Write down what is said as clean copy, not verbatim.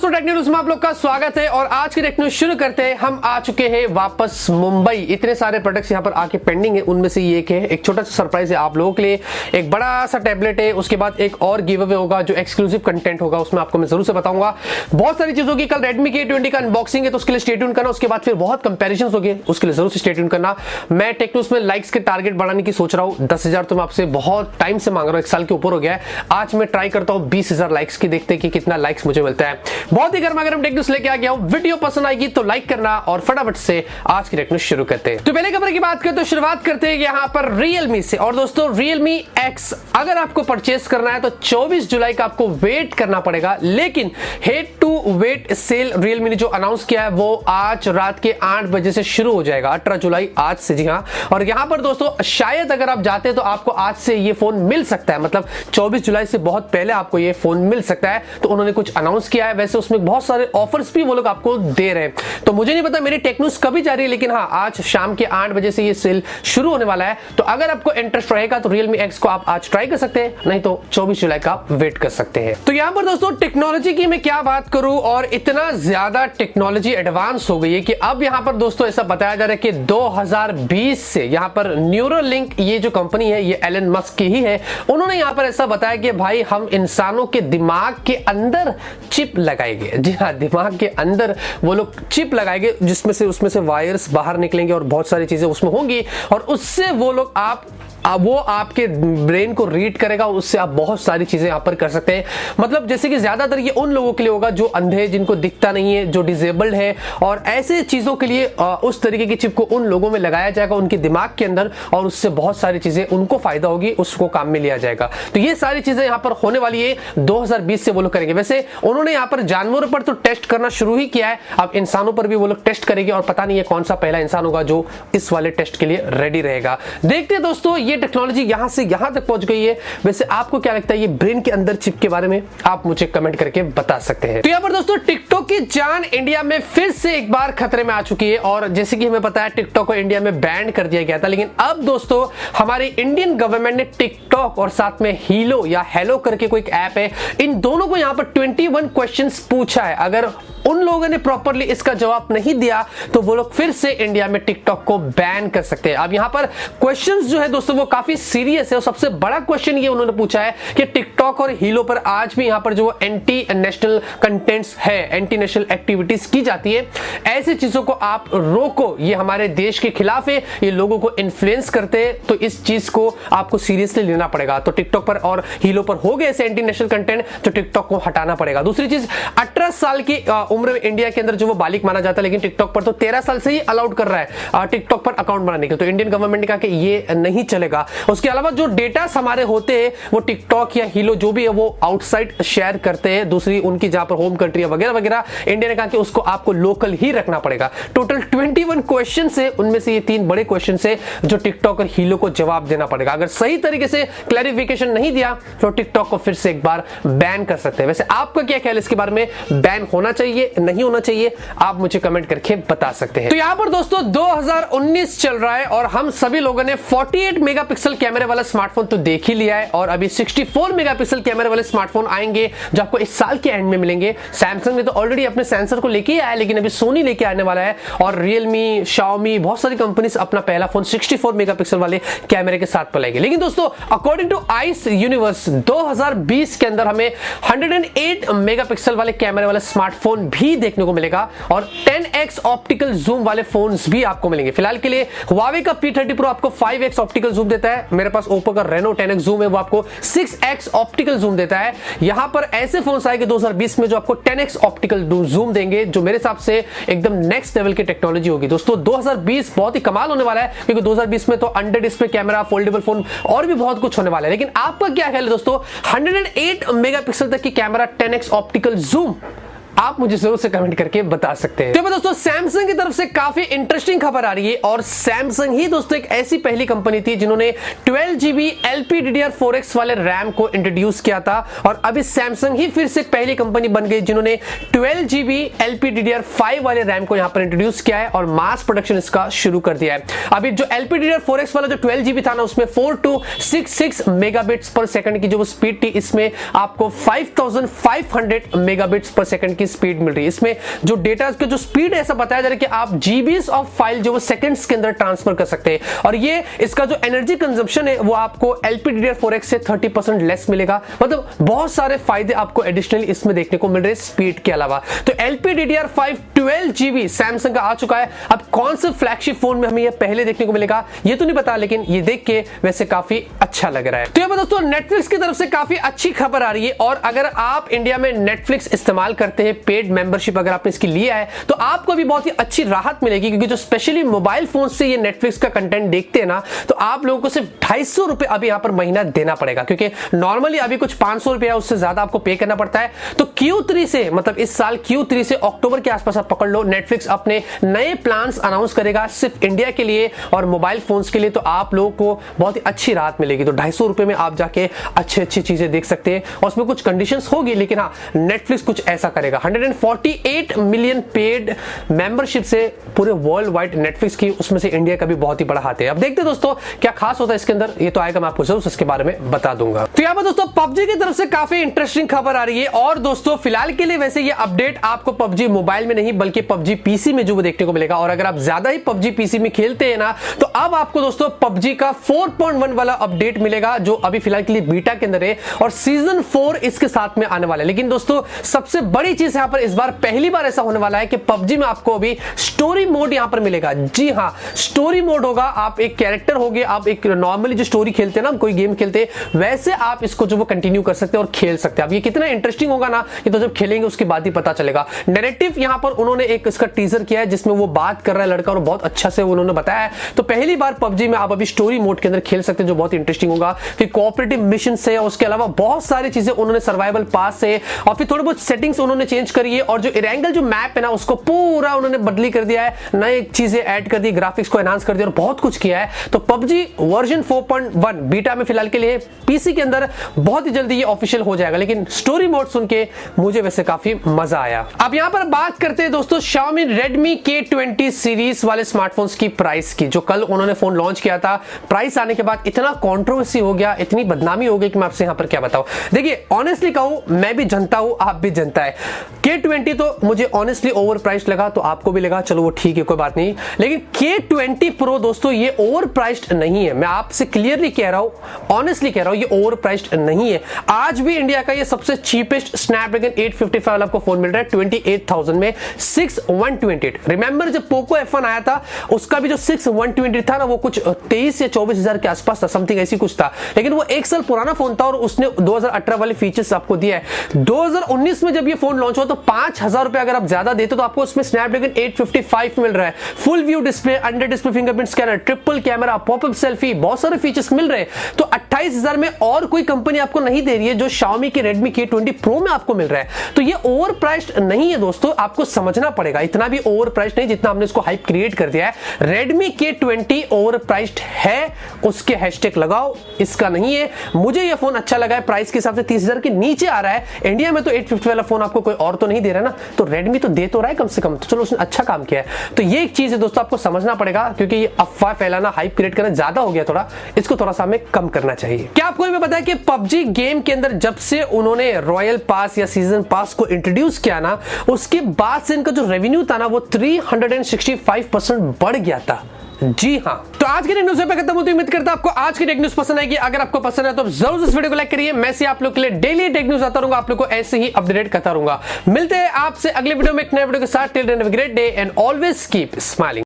दोस्तों, टेक्नो रूज में आप लोग का स्वागत है और आज की टेक्नो शुरू करते हैं। हम आ चुके हैं वापस मुंबई। इतने सारे प्रोडक्ट्स यहाँ पर आके पेंडिंग है, उनमें से ये एक है। एक छोटा सा सरप्राइज है आप लोगों के लिए, एक बड़ा सा टैबलेट है। उसके बाद एक और गिव अवे होगा जो एक्सक्लूसिव कंटेंट होगा, उसमें आपको मैं जरूर से बताऊंगा। बहुत सारी चीजों की कल Redmi K20 का अनबॉक्सिंग है, तो उसके लिए स्टे ट्यून करना। उसके बाद फिर बहुत कंपेरिजन हो गए, उसके लिए जरूर से स्टे ट्यून करना। मैं टेक्नो में लाइक्स के टारगेट बढ़ाने की सोच रहा हूँ। 10,000 तो मैं आपसे बहुत टाइम से मांग रहा हूँ, 1 साल के ऊपर हो गया है। आज मैं ट्राई करता हूँ 20,000 लाइक्स की, देखते हैं कि कितना लाइक्स मुझे मिलता है। बहुत ही गर्मा गर्म टेक न्यूज़ लेके आ गया हूं। वीडियो पसंद आएगी तो लाइक करना और फटाफट से आज की टेक न्यूज़ शुरू करते हैं। तो पहले खबर की बात करें तो शुरुआत करते हैं यहां पर Realme से। और दोस्तों Realme X अगर आपको परचेस करना है तो 24 जुलाई का आपको वेट करना पड़ेगा, लेकिन head to wait sale Realme ने जो अनाउंस किया है वो आज रात के 8 बजे से शुरू हो जाएगा, 18 जुलाई आज से। जी हां, और यहां पर दोस्तों शायद अगर आप जाते तो आपको आज से ये फोन मिल सकता है, मतलब 24 जुलाई से बहुत पहले आपको ये फोन मिल सकता है। तो उन्होंने कुछ अनाउंस किया है, वैसे उसमें बहुत सारे ऑफर्स भी वो लोग आपको दे रहे हैं। तो मुझे नहीं पता मेरी टेक न्यूज़ कभी जा रही है, लेकिन हाँ आज शाम के 8 बजे से ये सेल शुरू होने वाला है। तो अगर आपको इंटरेस्ट रहेगा तो Realme X को आप आज ट्राई कर सकते हैं, नहीं तो 24 जुलाई का वेट कर सकते हैं। तो यहां पर दोस्तों टेक्नोलॉजी की मैं क्या बात करूं, और इतना ज्यादा टेक्नोलॉजी एडवांस हो गई है कि अब यहां पर दोस्तों ऐसा बताया जा रहा है कि 2020 से यहां पर न्यूरोलिंक ये जो कंपनी है ये एलन मस्क की ही है, उन्होंने यहां पर ऐसा बताया कि भाई हम इंसानों के दिमाग के अंदर चिप लगाएंगे। जी हाँ, दिमाग के अंदर वो लोग चिप लगाएंगे जिसमें से उसमें से वायर्स बाहर निकलेंगे और बहुत सारी चीजें उसमें होंगी, और उससे वो लोग वो आपके ब्रेन को रीड करेगा, उससे आप बहुत सारी चीजें यहां पर कर सकते हैं। मतलब जैसे कि ज्यादातर ये उन लोगों के लिए होगा जो अंधे, जिनको दिखता नहीं है, जो डिसेबल्ड है, और ऐसे चीजों के लिए उस तरीके की चिप को उन लोगों में लगाया जाएगा उनके दिमाग के अंदर, और उससे बहुत सारी चीजें उनको फायदा होगी, उसको काम में लिया जाएगा। तो ये सारी चीजें यहां पर होने वाली है, 2020 से वो लोग करेंगे। वैसे उन्होंने यहां पर जानवरों पर तो टेस्ट करना शुरू ही किया है, अब इंसानों पर भी वो लोग टेस्ट करेंगे, और पता नहीं है कौन सा पहला इंसान होगा जो इस वाले टेस्ट के लिए रेडी रहेगा। देखते हैं दोस्तों, ये टेक्नोलॉजी यहां से यहां तक पहुंच गई है। वैसे आपको क्या लगता है ये ब्रेन के अंदर चिप के बारे में, आप मुझे कमेंट करके बता सकते हैं। तो यहां पर दोस्तों टिकटॉक की जान इंडिया में फिर से एक बार खतरे में आ चुकी है, और जैसे कि हमें पता है टिकटॉक को इंडिया में बैन कर दिया गया था, लेकिन अब दोस्तों हमारी इंडियन गवर्नमेंट ने टिकटॉक और साथ में हीलो या हेलो करके कोई एक ऐप है, इन दोनों को यहां पर 21 क्वेश्चंस पूछा है। अगर उन लोगों ने प्रॉपर्ली इसका जवाब नहीं दिया तो वो लोग फिर से इंडिया में टिकटॉक को बैन कर सकते हैं। अब यहां पर क्वेश्चंस जो है दोस्तों वो काफी सीरियस है, और सबसे बड़ा क्वेश्चन ये उन्होंने पूछा है कि टिकटॉक और हीलो पर आज भी यहां पर जो एंटी नेशनल कंटेंट्स है, एंटी नेशनल एक्टिविटीज की जाती है, ऐसी चीजों को आप रोको, ये हमारे देश के खिलाफ है, ये लोगों को इन्फ्लुएंस करते हैं, तो इस चीज को आपको सीरियसली लेना पड़ेगा। तो टिकटॉक पर और हीलो पर हो गए ऐसे एंटी नेशनल कंटेंट, तो टिकटॉक को हटाना पड़ेगा। दूसरी चीज, 18 साल की उम्र में इंडिया के अंदर जो वो बालिक माना जाता है, लेकिन टिकटॉक पर तो 13 साल से ही अलाउड कर रहा है टिकटॉक पर अकाउंट बनाने के लिए। तो इंडियन गवर्नमेंट ने कहा कि ये नहीं चलेगा। उसके अलावा जो डेटा हमारे होते हैं वो टिकटॉक या हीलो जो भी है वो आउटसाइड शेयर करते हैं, दूसरी उनकी जहां पर होम कंट्री वगैरह वगैरह, इंडिया ने कहा कि उसको आपको लोकल ही रखना पड़ेगा। टोटल 21 क्वेश्चन है, उनमें से ये 3 बड़े क्वेश्चन है जो टिकटॉक और हीलो को जवाब देना पड़ेगा। अगर सही तरीके से क्लैरिफिकेशन नहीं दिया तो टिकटॉक को फिर से एक बार बैन कर सकते हैं। वैसे आपका क्या ख्याल है इसके बारे में, बैन होना चाहिए नहीं होना चाहिए, आप मुझे कमेंट करके बता सकते हैं। तो यहां पर दोस्तों 2019 चल रहा है और हम सभी लोगों ने 48 मेगापिक्सल कैमरे वाला स्मार्टफोन तो देख ही लिया है, और अभी 64 मेगापिक्सल कैमरे वाले स्मार्टफोन आएंगे जो आपको इस साल के एंड में मिलेंगे। सैमसंग ने तो ऑलरेडी अपने सेंसर को लेके आया, लेकिन अभी सोनी लेके आने वाला है, और रियलमी, शाओमी, बहुत सारी कंपनीज अपना पहला फोन 64 मेगापिक्सल वाले कैमरे के साथ लाएंगे। लेकिन दोस्तों अकॉर्डिंग टू आइस यूनिवर्स 2020 के अंदर हमें 108 मेगापिक्सल वाले कैमरे वाले स्मार्टफोन भी देखने को मिलेगा, और 10x ऑप्टिकल जूम वाले फोन्स भी आपको मिलेंगे। फिलहाल के लिए Huawei का P30 Pro आपको 5x ऑप्टिकल जूम देता है, मेरे पास Oppo का Reno 10x जूम है वो आपको 6x ऑप्टिकल जूम देता है। यहां पर ऐसे फोन्स आएंगे 2020 में जो आपको 10x ऑप्टिकल जूम देंगे, जो मेरे हिसाब से एकदम नेक्स्ट लेवल की टेक्नोलॉजी होगी। दोस्तों 2020 बहुत ही कमाल होने वाला है, क्योंकि 2020 में तो under display camera, foldable phone और भी बहुत कुछ होने वाला है। लेकिन आपका क्या ख्याल है दोस्तों, 108 मेगापिक्सल तक की कैमरा, 10x ऑप्टिकल जूम, आप मुझे जरूर से कमेंट करके बता सकते हैं। तो दोस्तों सैमसंग की तरफ से काफी इंटरेस्टिंग खबर आ रही है, और सैमसंग ही दोस्तों एक ऐसी पहली कंपनी थी जिन्होंने 12GB LPDDR4X वाले रैम को इंट्रोड्यूस किया था, और अभी सैमसंग ही फिर से एक पहली कंपनी बन गई जिन्होंने 12GB LPDDR5 वाले रैम को यहां पर इंट्रोड्यूस किया है, और मास प्रोडक्शन इसका शुरू कर दिया है। अभी जो LPDDR4X वाला जो 12GB था ना, उसमें 4 to 6 मेगाबिट्स पर सेकंड की जो स्पीड थी, इसमें आपको 5500 मेगाबिट्स पर सेकंड की स्पीड मिल रही है। इसमें जो डेटा का जो स्पीड ऐसा बताया जा रहा है कि आप जीबीस ऑफ फाइल जो वो सेकंड्स के अंदर ट्रांसफर कर सकते हैं, और ये इसका जो एनर्जी कंजम्पशन है वो आपको LPDDR4X से 30% लेस मिलेगा। मतलब बहुत सारे फायदे आपको एडिशनली इसमें देखने को मिल रहे हैं स्पीड के अलावा। तो LPDDR5 12GB सैमसंग का आ चुका है। अब कौन से फ्लैगशिप फोन में हमें ये पहले देखने को मिलेगा ये तो नहीं पता, लेकिन ये देख के वैसे काफी अच्छा लग रहा है। तो ये दोस्तों नेटफ्लिक्स की तरफ से काफी अच्छी खबर आ रही है, और अगर आप इंडिया में नेटफ्लिक्स इस्तेमाल करते हैं, पेड मेंबरशिप अगर आपने इसकी लिया है, तो आपको भी बहुत ही अच्छी राहत मिलेगी, क्योंकि जो स्पेशली मोबाइल फोन से ये नेटफ्लिक्स का कंटेंट देखते हैं ना, तो आप लोगों को सिर्फ 250 रुपए अभी यहां पर महीना देना पड़ेगा, क्योंकि नॉर्मली अभी कुछ 500 रुपया उससे ज्यादा आपको पे करना पड़ता है। तो Q3 से, मतलब इस साल Q3 से अक्टूबर के आसपास आप पकड़ लो, नेटफ्लिक्स अपने नए प्लान्स अनाउंस करेगा सिर्फ इंडिया के लिए और मोबाइल फोन्स के लिए। तो आप लोगों को बहुत ही अच्छी राहत मिलेगी। तो 250 रुपए में आप जाके अच्छी अच्छी चीजें देख सकते हैं, और उसमें कुछ कंडीशंस होगी, लेकिन हाँ, नेटफ्लिक्स कुछ ऐसा करेगा। 148 मिलियन पेड मेंबरशिप से पूरे वर्ल्ड वाइड नेटफ्लिक्स की, उसमें से इंडिया का भी बहुत ही बड़ा हाथ है। अब देखते हैं दोस्तों क्या खास होता है इसके अंदर, ये तो आएगा, मैं आपको जरूर इसके बारे में बता दूंगा। तो यहाँ पर दोस्तों PUBG की तरफ से काफी इंटरेस्टिंग खबर आ रही है, और दोस्तों फिलहाल के लिए वैसे ये अपडेट आपको PUBG मोबाइल में नहीं बल्कि PUBG PC में जो देखने को मिलेगा। और अगर आप ज्यादा ही PUBG PC में खेलते हैं ना, तो अब आपको दोस्तों PUBG का 4.1 वाला अपडेट मिलेगा, जो अभी फिलहाल के लिए बीटा के अंदर है, और सीजन 4 इसके साथ में आने वाला है। लेकिन दोस्तों सबसे बड़ी चीज यहां पर इस बार पहली बार ऐसा होने वाला है कि PUBG में आपको अभी स्टोरी मोड यहां पर मिलेगा। जी हां, स्टोरी मोड होगा। आप एक कैरेक्टर होगे, आप एक नॉर्मली जो स्टोरी खेलते हैं ना, कोई गेम खेलते हैं, वैसे आप इसको जो वो कंटिन्यू कर सकते हैं और खेल सकते हैं। अब ये कितना इंटरेस्टिंग होगा ना, ये तो जब खेलेंगे उसके बाद ही पता चलेगा। नैरेटिव यहां पर उन्होंने एक इसका टीजर किया है जिसमें वो बात कर रहा है लड़का, और बहुत अच्छा से उन्होंने बताया है। तो पहली बार PUBG में आप अभी स्टोरी मोड के अंदर खेल सकते हैं, जो बहुत इंटरेस्टिंग होगा। फिर कोऑपरेटिव मिशन से, उसके अलावा बहुत सारी चीजें उन्होंने सर्वाइवल पास से, और फिर थोड़ी बहुत सेटिंग्स उन्होंने चेंज करी है, और जो इरेंगल जो मैप है ना उसको पूरा उन्होंने बदली कर दिया है, नई चीजें ऐड कर दी, ग्राफिक्स को एनहांस कर दिया, और बहुत कुछ किया है। तो PUBG वर्जन 4.1 बीटा में फिलहाल के लिए, पीसी के अंदर बहुत ही जल्दी ये ऑफिशियल हो जाएगा। लेकिन स्टोरी मोड सुन के मुझे वैसे काफी मजा आया। अब यहां पर बात करते हैं दोस्तों Xiaomi Redmi K20 सीरीज वाले स्मार्टफोन्स की प्राइस की। जो कल उन्होंने फोन लॉन्च किया था, प्राइस आने के बाद इतना कंट्रोवर्सी हो गया, इतनी बदनामी हो गई कि मैं आपसे यहां पर क्या बताऊं। देखिए ऑनेस्टली कहूं, मैं भी जनता हूं, आप भी जनता है। K20 तो मुझे ऑनेस्टली ओवर प्राइस्ड लगा, तो आपको भी लगा, चलो वो ठीक है, कोई बात नहीं। लेकिन K20 Pro दोस्तों ये ओवर प्राइस्ड नहीं है। मैं आपसे क्लियरली कह रहा हूं, ऑनेस्टली कह रहा हूं, ये ओवर प्राइस्ड नहीं है। आज भी इंडिया का ये सबसे चीपेस्ट स्नैपड्रैगन 855 वाला आपको फोन मिल रहा है 28,000 में, 6128। रिमेंबर जब पोको F1 आया था, उसका भी जो 6128 था ना, वो कुछ 23 या 24 हजार के आसपास था, समथिंग ऐसी कुछ था। लेकिन वो एक साल पुराना फोन था, और उसने 2018 वाले फीचर्स आपको दिया है। 2019 में जब ये फोन लॉन्च हुआ तो 5,000 रुपए अगर आप ज्यादा देते तो आपको उसमें स्नैपड्रैगन 855 मिल रहा है। Full view display, under display fingerprint scanner, triple camera, popup selfie, बहुत सारे फीचर्स मिल रहे हैं। तो 28,000 में और कोई कंपनी आपको नहीं दे रही है जो Xiaomi के Redmi K20 Pro में आपको मिल रहा है। तो ये ओवर प्राइस्ड नहीं है दोस्तों, आपको समझना पड़ेगा। इतना भी ओवर प्राइस्ड नहीं जितना हमने इसको हाइप क्रिएट कर दिया है। Redmi K20 ओवर प्राइस्ड है, उसके हैशटैग लगाओ, इसका नहीं है। मुझे ये फोन अच्छा लगा है, प्राइस के हिसाब से 30,000 के नीचे आ रहा है। इंडिया में तो 850 वाला फोन आपको कोई और तो नहीं दे रहा ना, तो Redmi तो दे तो रहा है कम से कम, तो चलो उसने अच्छा काम किया है। तो ये एक चीज है दोस्तों, आपको समझना पड़ेगा, क्योंकि ये अफवाह फैलाना, हाइप क्रिएट करना ज्यादा हो गया थोड़ा, इसको थोड़ा सा हमें कम करना चाहिए। क्या आपको ये पता है कि PUBG गेम के अंदर जब से उन्होंने रॉयल पास या सीजन पास को इंट्रोड्यूस किया ना, उसके बाद से इनका जो रेवेन्यू था ना, वो 365% बढ़ गया था। जी हां, तो आज की टेक न्यूज़ पे खत्म होती है। उम्मीद करता हूं आपको आज की टेक न्यूज़ पसंद आएगी। अगर आपको पसंद है तो जरूर इस वीडियो को लाइक करिए। मैं से आप लोग के लिए डेली टेक न्यूज़ आता रहूंगा, आप लोग को ऐसे ही अपडेट करता रहूंगा। मिलते हैं आपसे अगले वीडियो में एक नए वीडियो के साथ। Till then have a great day and always keep smiling.